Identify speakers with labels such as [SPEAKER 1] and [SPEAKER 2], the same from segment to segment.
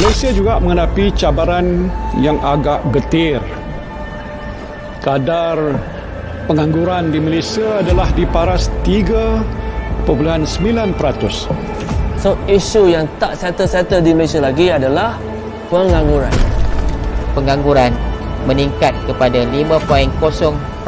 [SPEAKER 1] Malaysia juga menghadapi cabaran yang agak getir. Kadar pengangguran di Malaysia adalah di paras 3.9%.
[SPEAKER 2] So, isu yang tak settle-settle di Malaysia lagi adalah pengangguran.
[SPEAKER 3] Pengangguran meningkat kepada 5.0%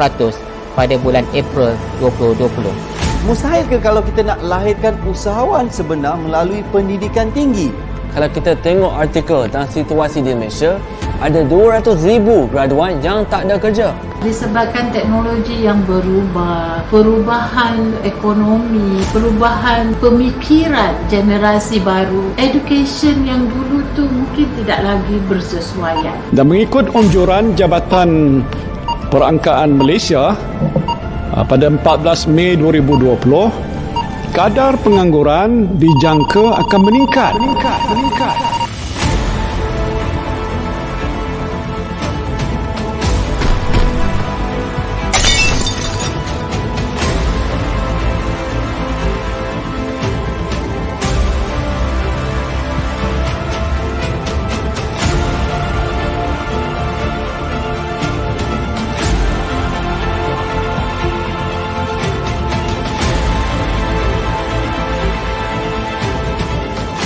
[SPEAKER 3] pada bulan April 2020.
[SPEAKER 4] Mustahil ke kalau kita nak lahirkan usahawan sebenar melalui pendidikan tinggi?
[SPEAKER 2] Kalau kita tengok artikel tentang situasi di Malaysia, ada 200,000 graduan yang tak ada kerja.
[SPEAKER 5] Disebabkan teknologi yang berubah, perubahan ekonomi, perubahan pemikiran generasi baru, education yang dulu tu mungkin tidak lagi bersesuaian.
[SPEAKER 1] Dan mengikut anjuran Jabatan Perangkaan Malaysia pada 14 Mei 2020, kadar pengangguran dijangka akan meningkat.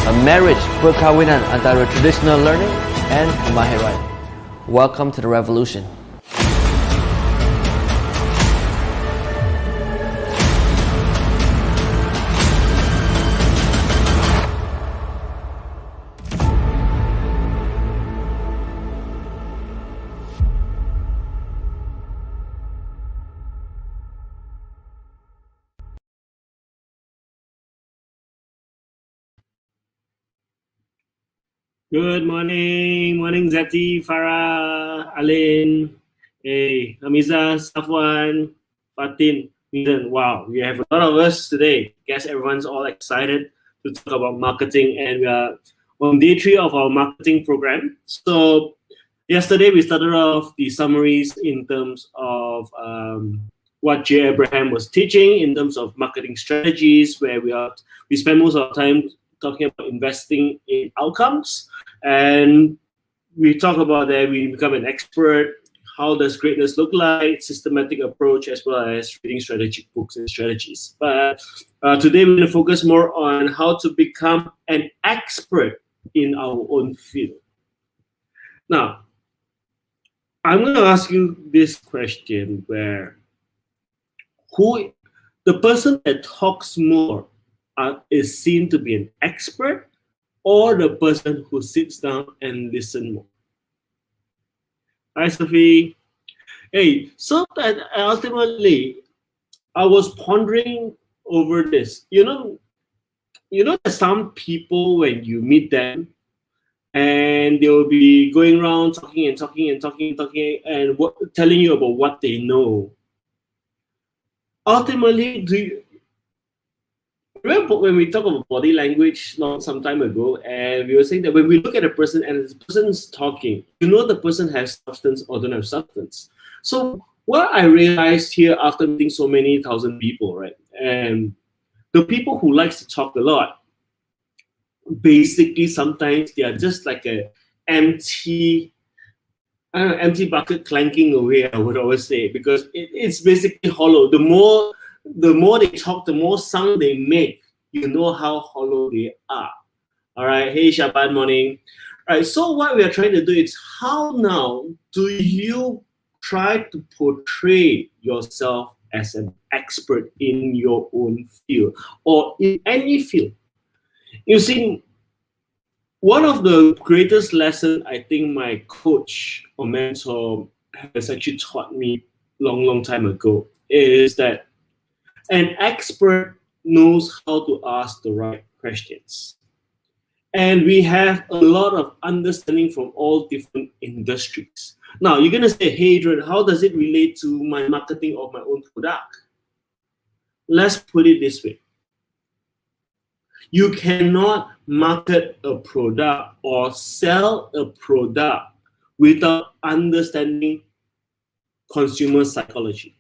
[SPEAKER 2] A marriage, perkahwinan antara traditional learning and kemahiran. Welcome to the revolution.
[SPEAKER 6] Good morning Zati, Farah, Alin, hey, Hamiza, Safwan, Fatin, Nidan. Wow, we have a lot of us today. Guess everyone's all excited to talk about marketing, and we are on day 3 of our marketing program. So yesterday we started off the summaries in terms of what J. Abraham was teaching in terms of marketing strategies, where we spend most of our time talking about investing in outcomes, and we talk about that we become an expert. How does greatness look like? Systematic approach, as well as reading strategic books and strategies. But today we're going to focus more on how to become an expert in our own field. Now, I'm going to ask you this question: where the person that talks more is seen to be an expert, or the person who sits down and listens more? Hi, Sophie. Hey, so that ultimately, I was pondering over this. You know, there's some people when you meet them, and they will be going around talking and telling you about what they know. Ultimately, remember when we talk about body language some time ago, and we were saying that when we look at a person and the person's talking, you know the person has substance or don't have substance. So what I realized here after meeting so many thousand people, right, and the people who likes to talk a lot, basically sometimes they are just like a empty bucket clanking away, I would always say, because it's basically hollow. The more they talk, the more sound they make, you know how hollow they are. All right. Hey, Shaban, morning. All right. So what we are trying to do is, how now do you try to portray yourself as an expert in your own field or in any field? You see, one of the greatest lessons I think my coach or mentor has actually taught me long time ago is that an expert knows how to ask the right questions. And we have a lot of understanding from all different industries. Now, you're going to say, hey, Adrian, how does it relate to my marketing of my own product? Let's put it this way. You cannot market a product or sell a product without understanding consumer psychology.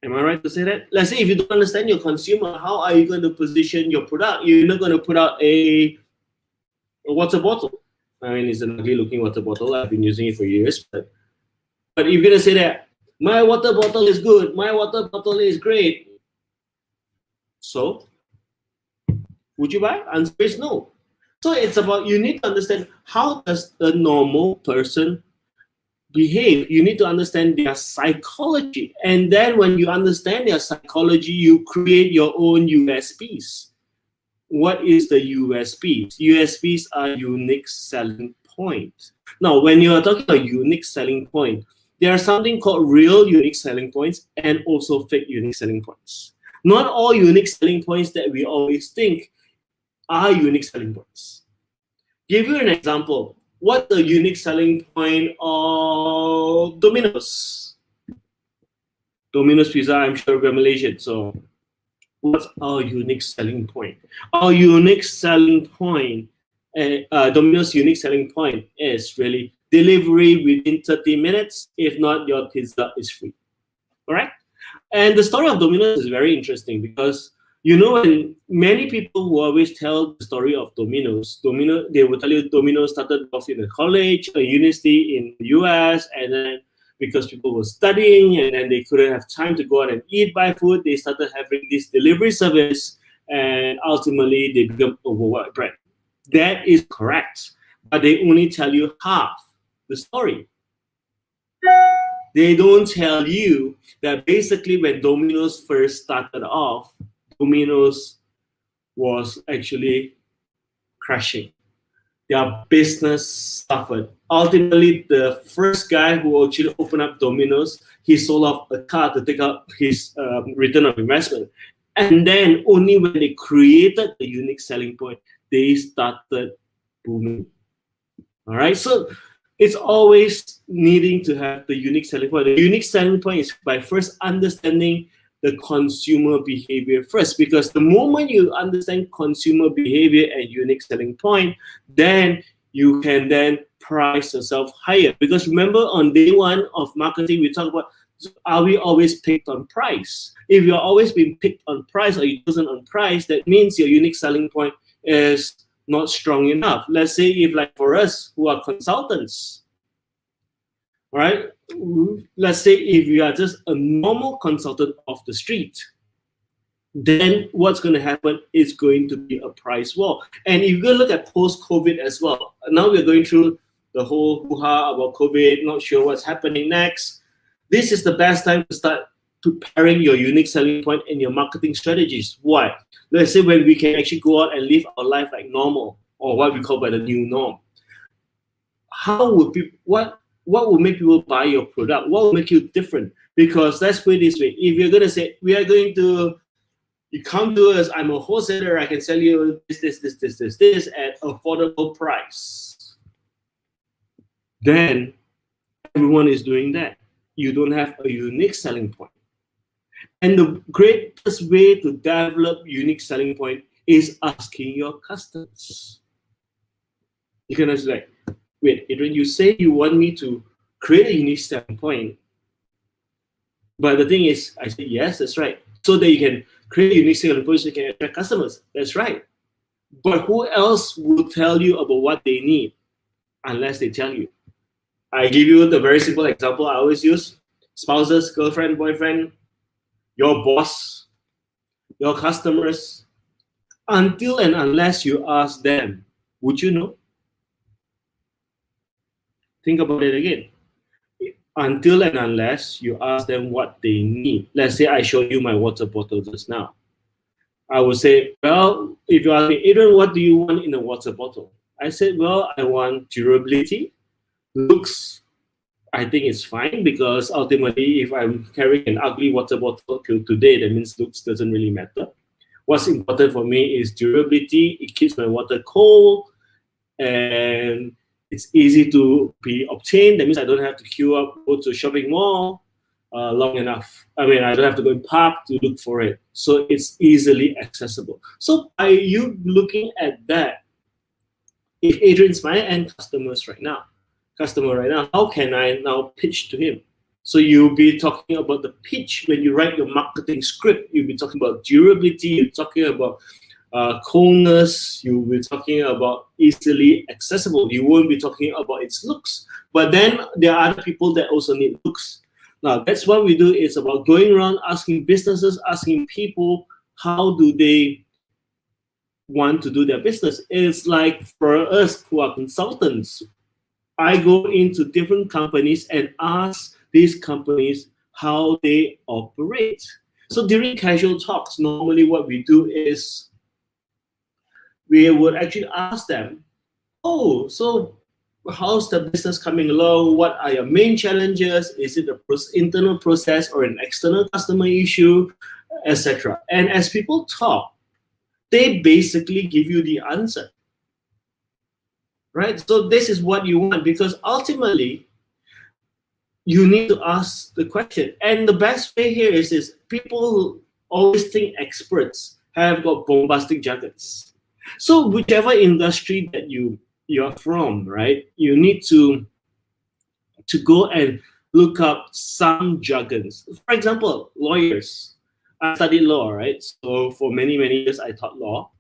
[SPEAKER 6] Am I right to say that? Let's say if you don't understand your consumer, how are you going to position your product? You're not going to put out a water bottle. I mean, it's an ugly looking water bottle. I've been using it for years. But if you're going to say that, my water bottle is good, my water bottle is great, so would you buy? Answer is no. So it's about, you need to understand how does a normal person behave. You need to understand their psychology. And then when you understand their psychology, you create your own USPs. What is the USPs? USPs are unique selling point. Now, when you are talking about unique selling point, there are something called real unique selling points and also fake unique selling points. Not all unique selling points that we always think are unique selling points. Give you an example. What's the unique selling point of Domino's? Domino's Pizza, I'm sure we're Malaysian, so what's our unique selling point? Our unique selling point, Domino's unique selling point is really delivery within 30 minutes. If not, your pizza is free. All right? And the story of Domino's is very interesting because, you know, when many people who always tell the story of Domino's, they will tell you Domino's started off in a college, a university in the US, and then because people were studying and then they couldn't have time to go out and buy food, they started having this delivery service, and ultimately they become a worldwide brand. That is correct, but they only tell you half the story. They don't tell you that basically when Domino's first started off, Domino's was actually crashing. Their business suffered. Ultimately, the first guy who actually opened up Domino's, he sold off a car to take out his return of investment. And then only when they created the unique selling point, they started booming. All right, so it's always needing to have the unique selling point. The unique selling point is by first understanding the consumer behavior first, because the moment you understand consumer behavior and unique selling point, then you can then price yourself higher. Because remember, on day one of marketing, we talk about, are we always picked on price? If you're always being picked on price or you're chosen on price, that means your unique selling point is not strong enough. Let's say if, like for us who are consultants, right? Let's say if you are just a normal consultant off the street, then what's going to happen is going to be a price war. And if you look at post-COVID as well, now we're going through the whole hoo-ha about COVID, not sure what's happening next. This is the best time to start preparing your unique selling point and your marketing strategies. Why? Let's say when we can actually go out and live our life like normal, or what we call by the new norm. How would people, what will make people buy your product? What will make you different? Because let's put it this way, if you're going to say, you come to us, I'm a wholesaler, I can sell you this at affordable price. Then everyone is doing that. You don't have a unique selling point. And the greatest way to develop unique selling point is asking your customers. You can just like, wait, Adrian, you say you want me to create a unique selling point, but the thing is, I say, yes, that's right. So that you can create a unique selling point so you can attract customers. That's right. But who else will tell you about what they need unless they tell you? I give you the very simple example I always use. Spouses, girlfriend, boyfriend, your boss, your customers. Until and unless you ask them, would you know? Think about it again. Until and unless you ask them what they need. Let's say I showed you my water bottle just now. I would say, well, if you ask me, Adrian, what do you want in a water bottle? I said, well, I want durability. Looks, I think it's fine, because ultimately, if I'm carrying an ugly water bottle till today, that means looks doesn't really matter. What's important for me is durability. It keeps my water cold, and it's easy to be obtained. That means I don't have to queue up, go to a shopping mall long enough. I mean, I don't have to go in park to look for it. So it's easily accessible. So by you looking at that, if Adrian's my end customer right now, how can I now pitch to him? So you'll be talking about the pitch when you write your marketing script. You'll be talking about durability. You're talking about coolness. You will be talking about easily accessible. You won't be talking about its looks. But then there are other people that also need looks. Now, that's what we do. It's about going around asking businesses, asking people, how do they want to do their business? It's like for us who are consultants, I go into different companies and ask these companies how they operate. So during casual talks, normally what we do is we would actually ask them, oh, so how's the business coming along? What are your main challenges? Is it an internal process or an external customer issue, etc.? And as people talk, they basically give you the answer, right? So this is what you want, because ultimately you need to ask the question. And the best way here is people always think experts have got bombastic jargons. So whichever industry that you're from, right, you need to go and look up some jargons. For example, lawyers. I studied law, right? So for many years I taught law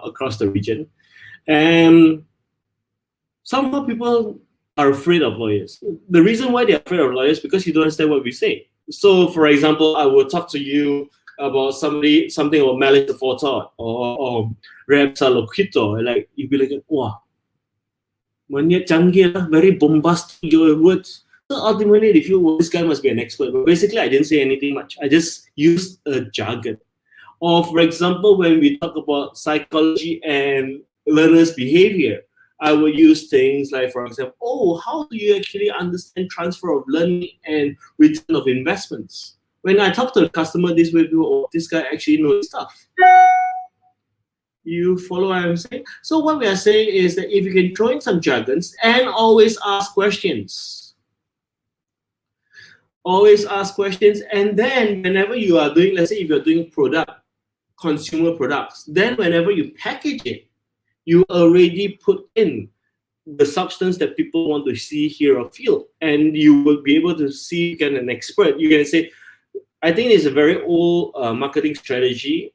[SPEAKER 6] across the region, and somehow people are afraid of lawyers. The reason why they're afraid of lawyers is because you don't understand what we say. So for example, I will talk to you about something about malice aforethought or rebsa loquitur, like you'd be like, wow, maniak canggih lah, very bombastic your words. So ultimately they feel, well, this guy must be an expert. But basically I didn't say anything much. I just used a jargon. Or for example, when we talk about psychology and learners' behavior, I will use things like, for example, oh, how do you actually understand transfer of learning and return of investments? When I talk to the customer this way, oh, this guy actually knows stuff. You follow what I'm saying? So what we are saying is that if you can throw in some jargons and always ask questions. Always ask questions, and then whenever you are doing, let's say if you're doing consumer products, then whenever you package it, you already put in the substance that people want to see, hear, or feel, and you will be able to see, again, an expert. You can say, I think it's a very old marketing strategy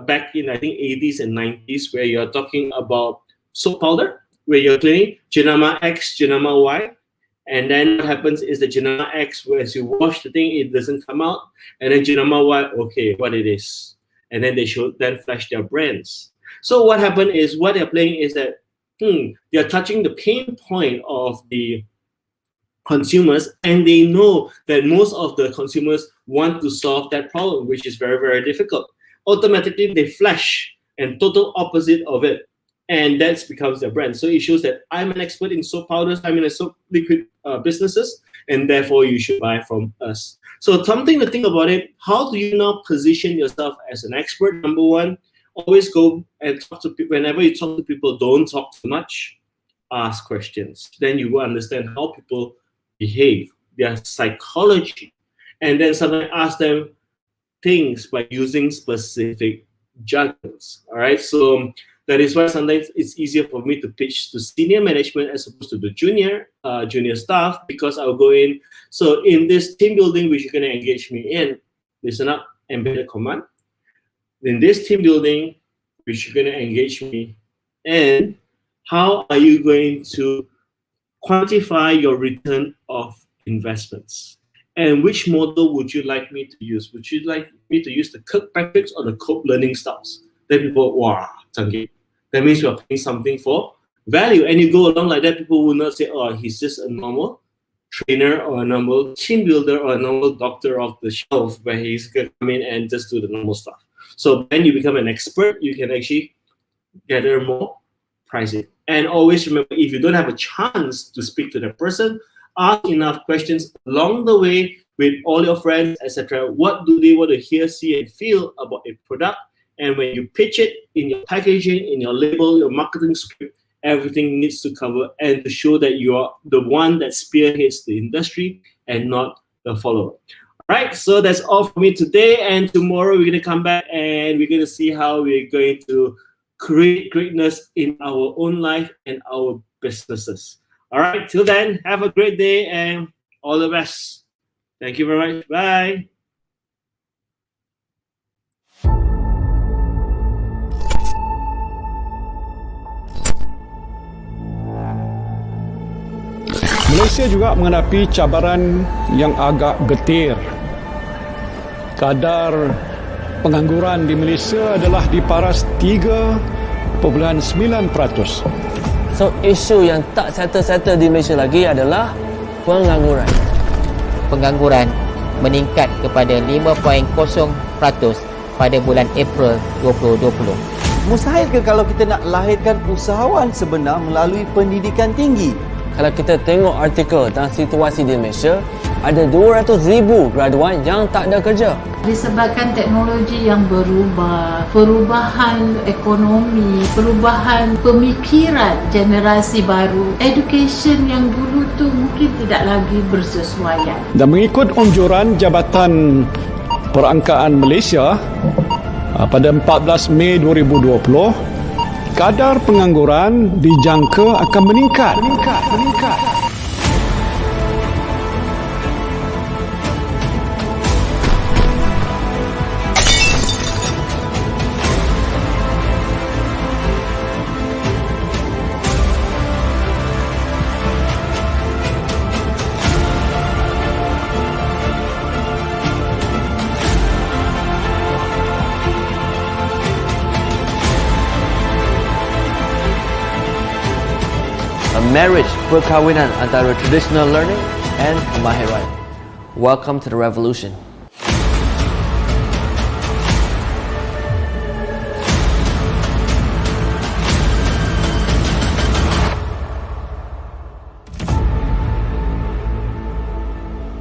[SPEAKER 6] back in, I think, 80s and 90s, where you're talking about soap powder, where you're cleaning jenama X, jenama Y, and then what happens is the jenama X, as you wash the thing, it doesn't come out, and then jenama Y, okay, what it is, and then they should then flash their brands. So what happened is, what they're playing is that they're touching the pain point of the consumers, and they know that most of the consumers want to solve that problem, which is very difficult. Automatically they flash and total opposite of it, and that becomes their brand. So it shows that I'm an expert in soap powders, I'm in a soap liquid businesses, and therefore you should buy from us. So something to think about it. How do you now position yourself as an expert? Number one, always go and talk to people. Whenever you talk to people, don't talk too much. Ask questions. Then you will understand how people behave, their psychology, and then sometimes ask them things by using specific jargons. All right, so that is why sometimes it's easier for me to pitch to senior management as opposed to the junior staff, because I'll go in. So in this team building, which you're going to engage me in, listen up, embedded command. In this team building, which you're going to engage me in, how are you going to quantify your return of investments? And which model would you like me to use? Would you like me to use the Kirkpatrick or the Cope learning styles? Then people, wow, Changi. That means we're paying something for value. And you go along like that, people will not say, oh, he's just a normal trainer or a normal team builder or a normal doctor off the shelf where he's going to come in and just do the normal stuff. So when you become an expert, you can actually gather more pricing. And always remember, if you don't have a chance to speak to the person, ask enough questions along the way with all your friends, etc. What do they want to hear, see, and feel about a product? And when you pitch it in your packaging, in your label, your marketing script, everything needs to cover and to show that you are the one that spearheads the industry and not the follower. All right, so that's all for me today. And tomorrow we're going to come back and we're going to see how we're going to create greatness in our own life and our businesses. All right, till then, have a great day and all the best. Thank you very much. Bye.
[SPEAKER 1] Malaysia juga menghadapi cabaran yang agak getir. Kadar pengangguran di Malaysia adalah di paras 3.9%.
[SPEAKER 2] So, isu yang tak settle-settle di Malaysia lagi adalah pengangguran.
[SPEAKER 3] Pengangguran meningkat kepada 5.0% pada bulan April 2020.
[SPEAKER 4] Mustahil ke kalau kita nak lahirkan usahawan sebenar melalui pendidikan tinggi?
[SPEAKER 2] Kalau kita tengok artikel tentang situasi di Malaysia, ada 200,000 graduan yang tak ada kerja.
[SPEAKER 5] Disebabkan teknologi yang berubah, perubahan ekonomi, perubahan pemikiran generasi baru, education yang dulu tu mungkin tidak lagi bersesuaian.
[SPEAKER 1] Dan mengikut anjuran Jabatan Perangkaan Malaysia pada 14 Mei 2020, kadar pengangguran dijangka akan meningkat.
[SPEAKER 2] A marriage, perkahwinan antara traditional learning and kemahiran. Welcome to the revolution.